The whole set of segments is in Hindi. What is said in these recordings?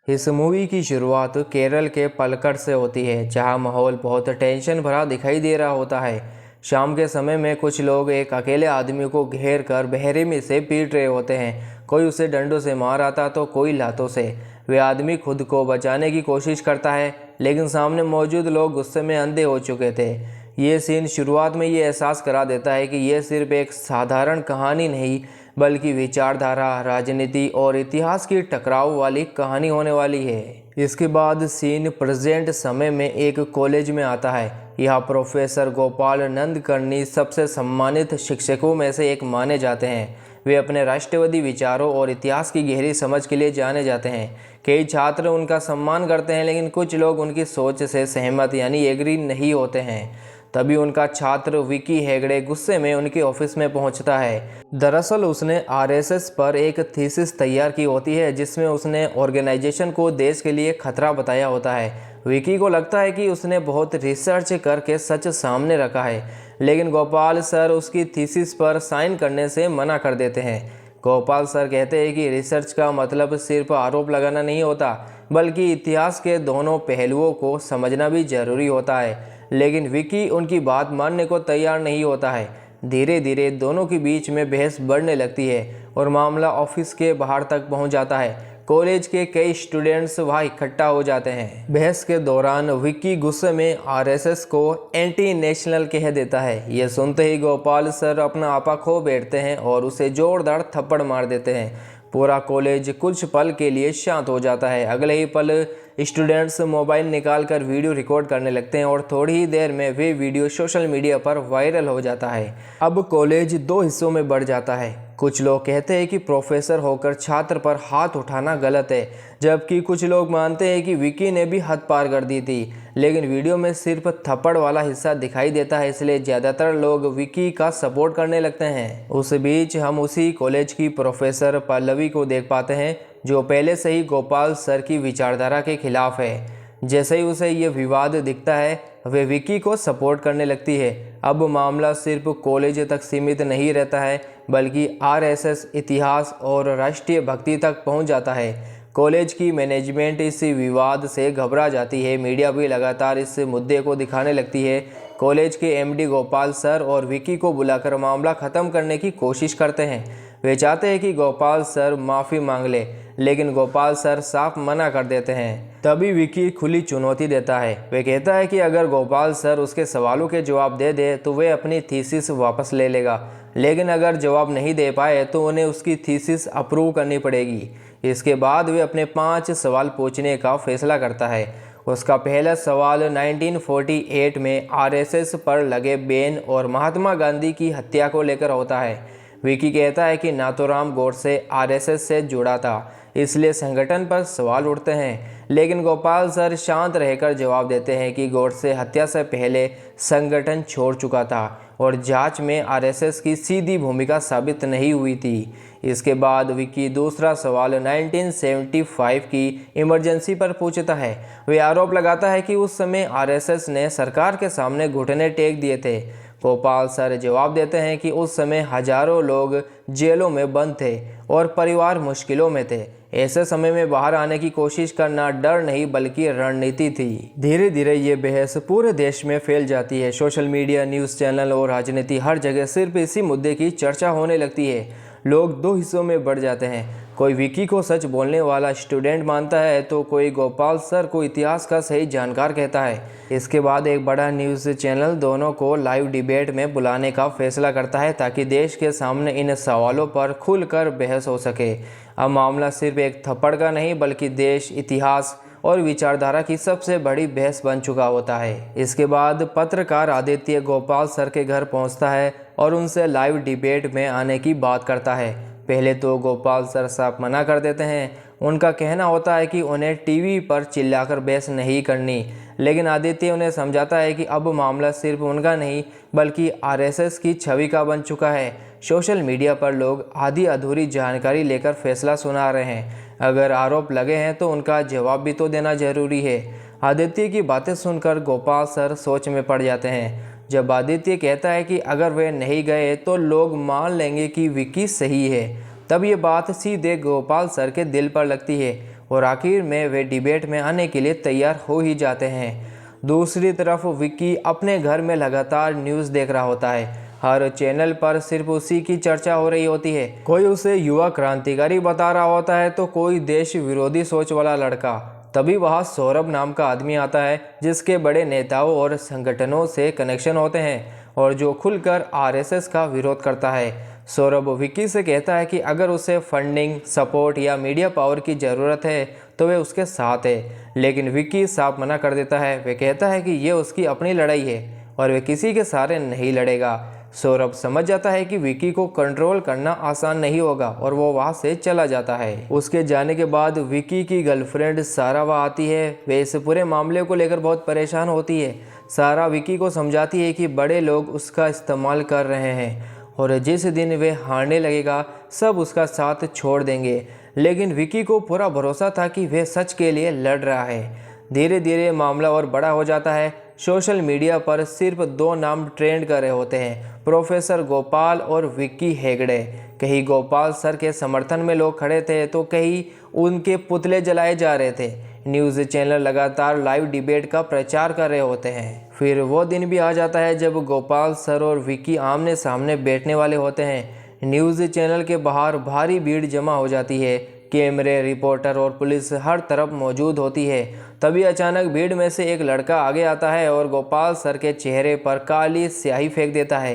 इस मूवी की शुरुआत केरल के पलक्कड़ से होती है, जहां माहौल बहुत टेंशन भरा दिखाई दे रहा होता है। शाम के समय में कुछ लोग एक अकेले आदमी को घेर कर बेरहमी से पीट रहे होते हैं। कोई उसे डंडों से मार आता तो कोई लातों से। वे आदमी खुद को बचाने की कोशिश करता है, लेकिन सामने मौजूद लोग गुस्से में अंधे हो चुके थे। ये सीन शुरुआत में ये एहसास करा देता है कि यह सिर्फ एक साधारण कहानी नहीं, बल्कि विचारधारा, राजनीति और इतिहास की टकराव वाली कहानी होने वाली है। इसके बाद सीन प्रेजेंट समय में एक कॉलेज में आता है। यहाँ प्रोफेसर गोपाल नंदकर्णी सबसे सम्मानित शिक्षकों में से एक माने जाते हैं। वे अपने राष्ट्रवादी विचारों और इतिहास की गहरी समझ के लिए जाने जाते हैं। कई छात्र उनका सम्मान करते हैं, लेकिन कुछ लोग उनकी सोच से सहमत यानी एग्री नहीं होते हैं। तभी उनका छात्र विकी हेगड़े गुस्से में उनके ऑफिस में पहुंचता है। दरअसल उसने आरएसएस पर एक थीसिस तैयार की होती है, जिसमें उसने ऑर्गेनाइजेशन को देश के लिए खतरा बताया होता है। विकी को लगता है कि उसने बहुत रिसर्च करके सच सामने रखा है, लेकिन गोपाल सर उसकी थीसिस पर साइन करने से मना कर देते हैं। गोपाल सर कहते हैं कि रिसर्च का मतलब सिर्फ आरोप लगाना नहीं होता, बल्कि इतिहास के दोनों पहलुओं को समझना भी जरूरी होता है। लेकिन विकी उनकी बात मानने को तैयार नहीं होता है। धीरे धीरे दोनों के बीच में बहस बढ़ने लगती है और मामला ऑफिस के बाहर तक पहुंच जाता है। कॉलेज के कई स्टूडेंट्स वहां इकट्ठा हो जाते हैं। बहस के दौरान विकी गुस्से में आरएसएस को एंटी नेशनल कह देता है। यह सुनते ही गोपाल सर अपना आपा खो बैठते हैं और उसे जोरदार थप्पड़ मार देते हैं। पूरा कॉलेज कुछ पल के लिए शांत हो जाता है। अगले ही पल स्टूडेंट्स मोबाइल निकालकर वीडियो रिकॉर्ड करने लगते हैं और थोड़ी ही देर में वे वीडियो सोशल मीडिया पर वायरल हो जाता है। अब कॉलेज दो हिस्सों में बढ़ जाता है। कुछ लोग कहते हैं कि प्रोफेसर होकर छात्र पर हाथ उठाना गलत है, जबकि कुछ लोग मानते हैं कि विकी ने भी हद पार कर दी थी। लेकिन वीडियो में सिर्फ थप्पड़ वाला हिस्सा दिखाई देता है, इसलिए ज़्यादातर लोग विकी का सपोर्ट करने लगते हैं। उस बीच हम उसी कॉलेज की प्रोफेसर पल्लवी को देख पाते हैं, जो पहले से ही गोपाल सर की विचारधारा के खिलाफ है। जैसे ही उसे ये विवाद दिखता है, वे विकी को सपोर्ट करने लगती है। अब मामला सिर्फ कॉलेज तक सीमित नहीं रहता है, बल्कि आरएसएस, इतिहास और राष्ट्रीय भक्ति तक पहुंच जाता है। कॉलेज की मैनेजमेंट इस विवाद से घबरा जाती है। मीडिया भी लगातार इस मुद्दे को दिखाने लगती है। कॉलेज के एमडी गोपाल सर और विकी को बुलाकर मामला ख़त्म करने की कोशिश करते हैं। वे चाहते हैं कि गोपाल सर माफ़ी मांग ले, लेकिन गोपाल सर साफ मना कर देते हैं। तभी विकी खुली चुनौती देता है। वे कहता है कि अगर गोपाल सर उसके सवालों के जवाब दे दे तो वे अपनी थीसिस वापस ले लेगा, लेकिन अगर जवाब नहीं दे पाए तो उन्हें उसकी थीसिस अप्रूव करनी पड़ेगी। इसके बाद वे अपने 5 सवाल पूछने का फैसला करता है। उसका पहला सवाल 1948 में आरएसएस पर लगे बैन और महात्मा गांधी की हत्या को लेकर होता है। विकी कहता है कि नाथूराम गोडसे आरएसएस से जुड़ा था, इसलिए संगठन पर सवाल उठते हैं। लेकिन गोपाल सर शांत रहकर जवाब देते हैं कि गोडसे हत्या से पहले संगठन छोड़ चुका था और जांच में आरएसएस की सीधी भूमिका साबित नहीं हुई थी। इसके बाद विकी दूसरा सवाल 1975 की इमरजेंसी पर पूछता है। वे आरोप लगाता है कि उस समय आरएसएस ने सरकार के सामने घुटने टेक दिए थे। गोपाल सर जवाब देते हैं कि उस समय हजारों लोग जेलों में बंद थे और परिवार मुश्किलों में थे। ऐसे समय में बाहर आने की कोशिश करना डर नहीं, बल्कि रणनीति थी। धीरे धीरे ये बहस पूरे देश में फैल जाती है। सोशल मीडिया, न्यूज़ चैनल और राजनीति, हर जगह सिर्फ इसी मुद्दे की चर्चा होने लगती है। लोग दो हिस्सों में बढ़ जाते हैं। कोई विकी को सच बोलने वाला स्टूडेंट मानता है, तो कोई गोपाल सर को इतिहास का सही जानकार कहता है। इसके बाद एक बड़ा न्यूज़ चैनल दोनों को लाइव डिबेट में बुलाने का फैसला करता है, ताकि देश के सामने इन सवालों पर खुलकर बहस हो सके। अब मामला सिर्फ एक थप्पड़ का नहीं, बल्कि देश, इतिहास और विचारधारा की सबसे बड़ी बहस बन चुका होता है। इसके बाद पत्रकार आदित्य गोपाल सर के घर पहुंचता है और उनसे लाइव डिबेट में आने की बात करता है। पहले तो गोपाल सर साफ मना कर देते हैं। उनका कहना होता है कि उन्हें टीवी पर चिल्लाकर बहस नहीं करनी, लेकिन आदित्य उन्हें समझाता है कि अब मामला सिर्फ उनका नहीं, बल्कि आरएसएस की छवि का बन चुका है। सोशल मीडिया पर लोग आधी अधूरी जानकारी लेकर फैसला सुना रहे हैं। अगर आरोप लगे हैं तो उनका जवाब भी तो देना जरूरी है। आदित्य की बातें सुनकर गोपाल सर सोच में पड़ जाते हैं। जब आदित्य कहता है कि अगर वे नहीं गए तो लोग मान लेंगे कि विकी सही है, तब ये बात सीधे गोपाल सर के दिल पर लगती है। और आखिर में वे डिबेट में आने के लिए तैयार हो ही जाते हैं। दूसरी तरफ विक्की अपने घर में लगातार न्यूज़ देख रहा होता है। हर चैनल पर सिर्फ उसी की चर्चा हो रही होती है। कोई उसे युवा क्रांतिकारी बता रहा होता है तो कोई देश विरोधी सोच वाला लड़का। तभी वहाँ सौरभ नाम का आदमी आता है जिसके बड़े नेताओं और संगठनों से कनेक्शन होते हैं और जो खुलकर आरएसएस का विरोध करता है। सौरभ विक्की से कहता है कि अगर उसे फंडिंग, सपोर्ट या मीडिया पावर की ज़रूरत है तो वे उसके साथ है, लेकिन विक्की साफ मना कर देता है। वे कहता है कि ये उसकी अपनी लड़ाई है और वे किसी के सहारे नहीं लड़ेगा। सौरभ समझ जाता है कि विक्की को कंट्रोल करना आसान नहीं होगा और वो वहाँ से चला जाता है। उसके जाने के बाद विक्की की गर्लफ्रेंड सारा वहाँ आती है। वे इस पूरे मामले को लेकर बहुत परेशान होती है। सारा विक्की को समझाती है कि बड़े लोग उसका इस्तेमाल कर रहे हैं और जिस दिन वे हारने लगेगा सब उसका साथ छोड़ देंगे, लेकिन विक्की को पूरा भरोसा था कि वे सच के लिए लड़ रहा है। धीरे धीरे मामला और बड़ा हो जाता है। सोशल मीडिया पर सिर्फ 2 नाम ट्रेंड कर रहे होते हैं, प्रोफेसर गोपाल और विक्की हेगड़े। कहीं गोपाल सर के समर्थन में लोग खड़े थे तो कहीं उनके पुतले जलाए जा रहे थे। न्यूज़ चैनल लगातार लाइव डिबेट का प्रचार कर रहे होते हैं। फिर वो दिन भी आ जाता है जब गोपाल सर और विक्की आमने सामने बैठने वाले होते हैं। न्यूज़ चैनल के बाहर भारी भीड़ जमा हो जाती है। कैमरे, रिपोर्टर और पुलिस हर तरफ मौजूद होती है। तभी अचानक भीड़ में से एक लड़का आगे आता है और गोपाल सर के चेहरे पर काली स्याही फेंक देता है।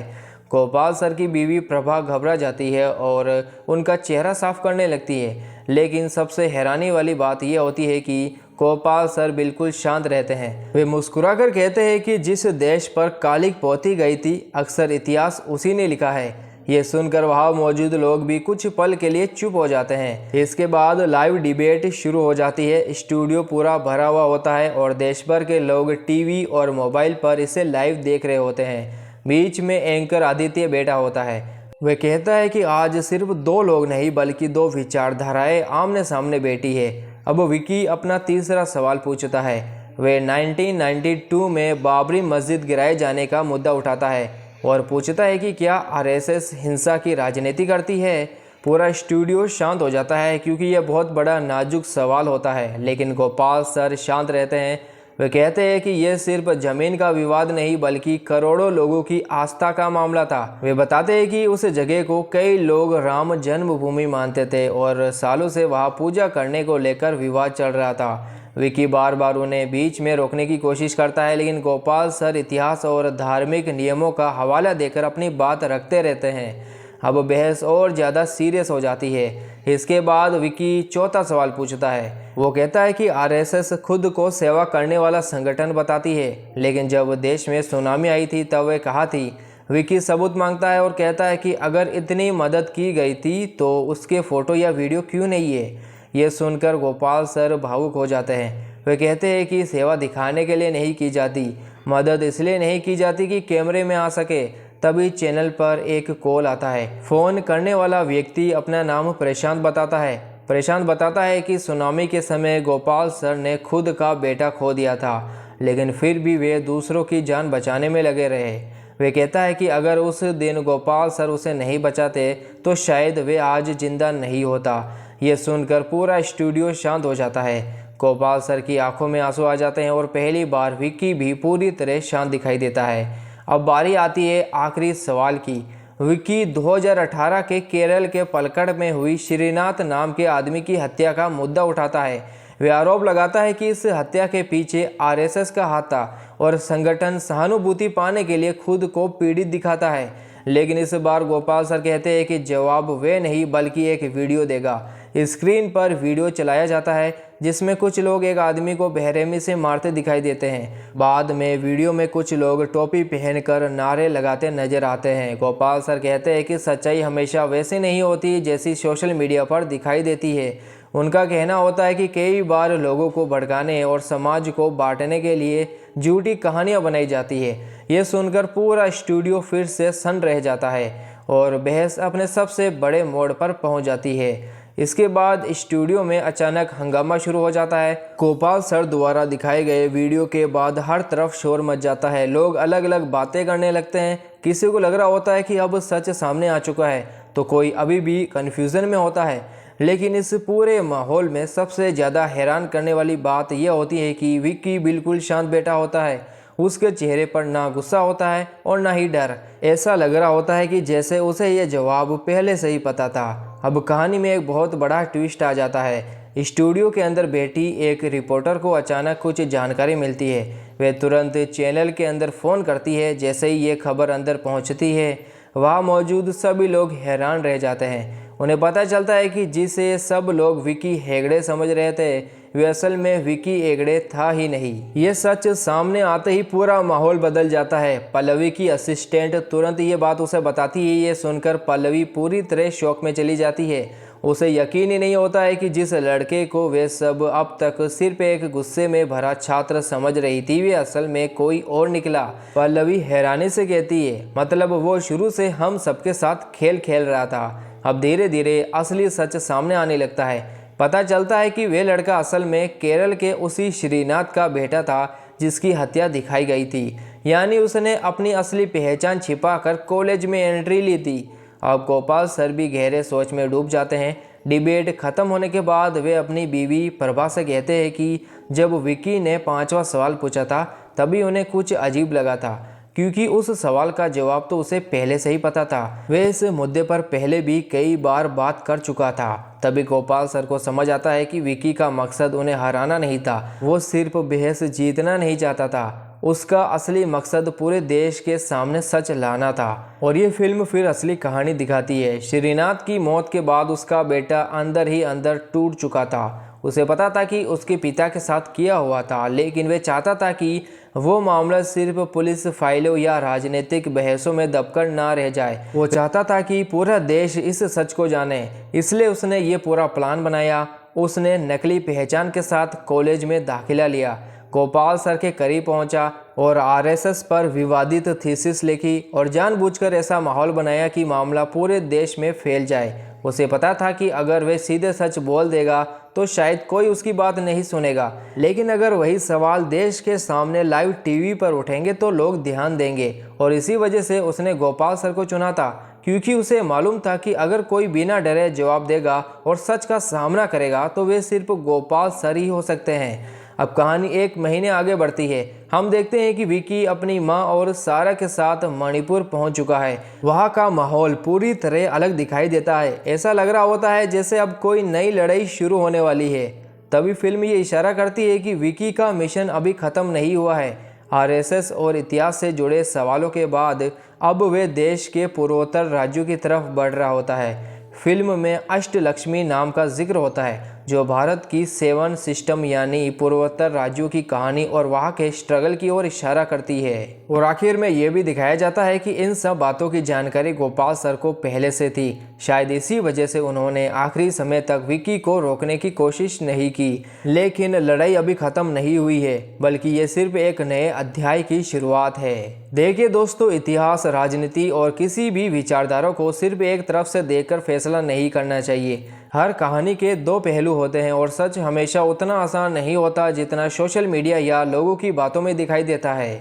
गोपाल सर की बीवी प्रभा घबरा जाती है और उनका चेहरा साफ करने लगती है, लेकिन सबसे हैरानी वाली बात यह होती है कि गोपाल सर बिल्कुल शांत रहते हैं। वे मुस्कुराकर कहते हैं कि जिस देश पर कालिक पोती गई थी अक्सर इतिहास उसी ने लिखा है। ये सुनकर वहाँ मौजूद लोग भी कुछ पल के लिए चुप हो जाते हैं। इसके बाद लाइव डिबेट शुरू हो जाती है। स्टूडियो पूरा भरा हुआ होता है और देश भर के लोग टीवी और मोबाइल पर इसे लाइव देख रहे होते हैं। बीच में एंकर आदित्य बैठा होता है। वह कहता है कि आज सिर्फ 2 लोग नहीं बल्कि 2 विचारधाराएं आमने सामने बैठी है। अब विक्की अपना तीसरा सवाल पूछता है। वे 1992 में बाबरी मस्जिद गिराए जाने का मुद्दा उठाता है और पूछता है कि क्या आरएसएस हिंसा की राजनीति करती है। पूरा स्टूडियो शांत हो जाता है क्योंकि यह बहुत बड़ा नाजुक सवाल होता है, लेकिन गोपाल सर शांत रहते हैं। वे कहते हैं कि यह सिर्फ जमीन का विवाद नहीं बल्कि करोड़ों लोगों की आस्था का मामला था। वे बताते हैं कि उस जगह को कई लोग राम जन्मभूमि मानते थे और सालों से वहां पूजा करने को लेकर विवाद चल रहा था। विक्की बार बार उन्हें बीच में रोकने की कोशिश करता है, लेकिन गोपाल सर इतिहास और धार्मिक नियमों का हवाला देकर अपनी बात रखते रहते हैं। अब बहस और ज़्यादा सीरियस हो जाती है। इसके बाद विक्की चौथा सवाल पूछता है। वो कहता है कि आरएसएस खुद को सेवा करने वाला संगठन बताती है, लेकिन जब देश में सुनामी आई थी तब वे कहा थी। विक्की सबूत मांगता है और कहता है कि अगर इतनी मदद की गई थी तो उसके फ़ोटो या वीडियो क्यों नहीं है। ये सुनकर गोपाल सर भावुक हो जाते हैं। वे कहते हैं कि सेवा दिखाने के लिए नहीं की जाती, मदद इसलिए नहीं की जाती कि कैमरे में आ सके। तभी चैनल पर एक कॉल आता है। फ़ोन करने वाला व्यक्ति अपना नाम प्रशांत बताता है। प्रशांत बताता है कि सुनामी के समय गोपाल सर ने खुद का बेटा खो दिया था, लेकिन फिर भी वे दूसरों की जान बचाने में लगे रहे। वे कहता है कि अगर उस दिन गोपाल सर उसे नहीं बचाते तो शायद वे आज जिंदा नहीं होता। ये सुनकर पूरा स्टूडियो शांत हो जाता है। गोपाल सर की आंखों में आंसू आ जाते हैं और पहली बार विक्की भी पूरी तरह शांत दिखाई देता है। अब बारी आती है आखिरी सवाल की। विक्की 2018 के केरल के पलक्कड़ में हुई श्रीनाथ नाम के आदमी की हत्या का मुद्दा उठाता है। वे आरोप लगाता है कि इस हत्या के पीछे आरएसएस का हाथ था और संगठन सहानुभूति पाने के लिए खुद को पीड़ित दिखाता है। लेकिन इस बार गोपाल सर कहते हैं कि जवाब वे नहीं बल्कि एक वीडियो देगा। स्क्रीन पर वीडियो चलाया जाता है जिसमें कुछ लोग एक आदमी को बेरहमी से मारते दिखाई देते हैं। बाद में वीडियो में कुछ लोग टोपी पहनकर नारे लगाते नजर आते हैं। गोपाल सर कहते हैं कि सच्चाई हमेशा वैसी नहीं होती जैसी सोशल मीडिया पर दिखाई देती है। उनका कहना होता है कि कई बार लोगों को भड़काने और समाज को बांटने के लिए झूठी कहानियां बनाई जाती है। ये सुनकर पूरा स्टूडियो फिर से सन्न रह जाता है और बहस अपने सबसे बड़े मोड़ पर पहुंच जाती है। इसके बाद स्टूडियो में अचानक हंगामा शुरू हो जाता है। गोपाल सर द्वारा दिखाए गए वीडियो के बाद हर तरफ शोर मच जाता है। लोग अलग अलग बातें करने लगते हैं। किसी को लग रहा होता है कि अब सच सामने आ चुका है तो कोई अभी भी कन्फ्यूज़न में होता है। लेकिन इस पूरे माहौल में सबसे ज़्यादा हैरान करने वाली बात यह होती है कि विक्की बिल्कुल शांत बैठा होता है। उसके चेहरे पर ना गुस्सा होता है और ना ही डर। ऐसा लग रहा होता है कि जैसे उसे यह जवाब पहले से ही पता था। अब कहानी में एक बहुत बड़ा ट्विस्ट आ जाता है। स्टूडियो के अंदर बैठी एक रिपोर्टर को अचानक कुछ जानकारी मिलती है। वह तुरंत चैनल के अंदर फ़ोन करती है। जैसे ही ये खबर अंदर पहुंचती है, वहाँ मौजूद सभी लोग हैरान रह जाते हैं। उन्हें पता चलता है कि जिसे सब लोग विकी हेगड़े समझ रहे थे, वे असल में विकी हेगड़े था ही नहीं। ये सच सामने आते ही पूरा माहौल बदल जाता है। पल्लवी की असिस्टेंट तुरंत ये बात उसे बताती है। ये सुनकर पल्लवी पूरी तरह शॉक में चली जाती है। उसे यकीन ही नहीं होता है कि जिस लड़के को वे सब अब तक सिर्फ एक गुस्से में भरा छात्र समझ रही थी, वे असल में कोई और निकला। पल्लवी हैरानी से कहती है, मतलब वो शुरू से हम सबके साथ खेल खेल रहा था। अब धीरे धीरे असली सच सामने आने लगता है। पता चलता है कि वे लड़का असल में केरल के उसी श्रीनाथ का बेटा था जिसकी हत्या दिखाई गई थी। यानी उसने अपनी असली पहचान छिपाकर कॉलेज में एंट्री ली थी। अब गोपाल सर भी गहरे सोच में डूब जाते हैं। डिबेट खत्म होने के बाद वे अपनी बीवी प्रभा से कहते हैं कि जब विकी ने 5वां सवाल पूछा था तभी उन्हें कुछ अजीब लगा था, क्योंकि उस सवाल का जवाब तो उसे पहले से ही पता था। वे इस मुद्दे पर पहले भी कई बार बात कर चुका था। तभी गोपाल सर को समझ आता है कि विकी का मकसद उन्हें हराना नहीं था। वो सिर्फ बहस जीतना नहीं चाहता था। उसका असली मकसद पूरे देश के सामने सच लाना था। और ये फिल्म फिर असली कहानी दिखाती है। श्रीनाथ की मौत के बाद उसका बेटा अंदर ही अंदर टूट चुका था। उसे पता था कि उसके पिता के साथ किया हुआ था, लेकिन वे चाहता था कि वो मामला सिर्फ पुलिस फाइलों या राजनीतिक बहसों में दबकर ना रह जाए। वो चाहता था कि पूरा देश इस सच को जाने। इसलिए उसने ये पूरा प्लान बनाया। उसने नकली पहचान के साथ कॉलेज में दाखिला लिया, गोपाल सर के करीब पहुंचा और आरएसएस पर विवादित थीसिस लिखी और जानबूझकर ऐसा माहौल बनाया कि मामला पूरे देश में फैल जाए। उसे पता था कि अगर वह सीधे सच बोल देगा तो शायद कोई उसकी बात नहीं सुनेगा, लेकिन अगर वही सवाल देश के सामने लाइव टीवी पर उठेंगे तो लोग ध्यान देंगे। और इसी वजह से उसने गोपाल सर को चुना था, क्योंकि उसे मालूम था कि अगर कोई बिना डरे जवाब देगा और सच का सामना करेगा तो वे सिर्फ गोपाल सर ही हो सकते हैं। अब कहानी 1 महीने आगे बढ़ती है। हम देखते हैं कि विकी अपनी मां और सारा के साथ मणिपुर पहुंच चुका है। वहां का माहौल पूरी तरह अलग दिखाई देता है। ऐसा लग रहा होता है जैसे अब कोई नई लड़ाई शुरू होने वाली है। तभी फिल्म ये इशारा करती है कि विकी का मिशन अभी खत्म नहीं हुआ है। आरएसएस और इतिहास से जुड़े सवालों के बाद अब वे देश के पूर्वोत्तर राज्यों की तरफ बढ़ रहा होता है। फिल्म में अष्टलक्ष्मी नाम का जिक्र होता है, जो भारत की 7 सिस्टम यानी पूर्वोत्तर राज्यों की कहानी और वहाँ के स्ट्रगल की ओर इशारा करती है। और आखिर में ये भी दिखाया जाता है कि इन सब बातों की जानकारी गोपाल सर को पहले से थी। शायद इसी वजह से उन्होंने आखिरी समय तक विकी को रोकने की कोशिश नहीं की। लेकिन लड़ाई अभी खत्म नहीं हुई है, बल्कि ये सिर्फ एक नए अध्याय की शुरुआत है। देखिए दोस्तों, इतिहास, राजनीति और किसी भी विचारधारा को सिर्फ एक तरफ से देखकर फैसला नहीं करना चाहिए। हर कहानी के 2 पहलू होते हैं और सच हमेशा उतना आसान नहीं होता जितना सोशल मीडिया या लोगों की बातों में दिखाई देता है।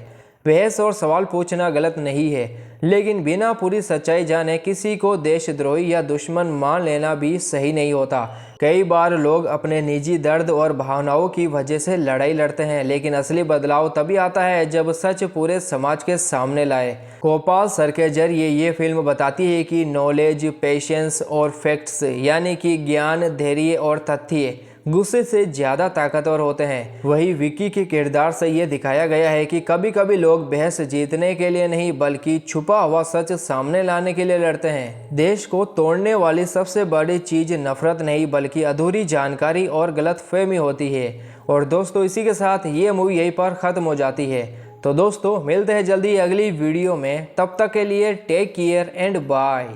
बहस और सवाल पूछना गलत नहीं है, लेकिन बिना पूरी सच्चाई जाने किसी को देशद्रोही या दुश्मन मान लेना भी सही नहीं होता। कई बार लोग अपने निजी दर्द और भावनाओं की वजह से लड़ाई लड़ते हैं, लेकिन असली बदलाव तभी आता है जब सच पूरे समाज के सामने लाए। गोपाल सर के जरिए ये फिल्म बताती है कि नॉलेज, पेशेंस और फैक्ट्स यानी कि ज्ञान, धैर्य और तथ्य गुस्से से ज़्यादा ताकतवर होते हैं। वही विकी के किरदार से ये दिखाया गया है कि कभी कभी लोग बहस जीतने के लिए नहीं, बल्कि छुपा हुआ सच सामने लाने के लिए लड़ते हैं। देश को तोड़ने वाली सबसे बड़ी चीज़ नफरत नहीं, बल्कि अधूरी जानकारी और गलतफहमी होती है। और दोस्तों, इसी के साथ ये मूवी यहीं पर ख़त्म हो जाती है। तो दोस्तों, मिलते हैं जल्दी अगली वीडियो में। तब तक के लिए टेक केयर एंड बाय।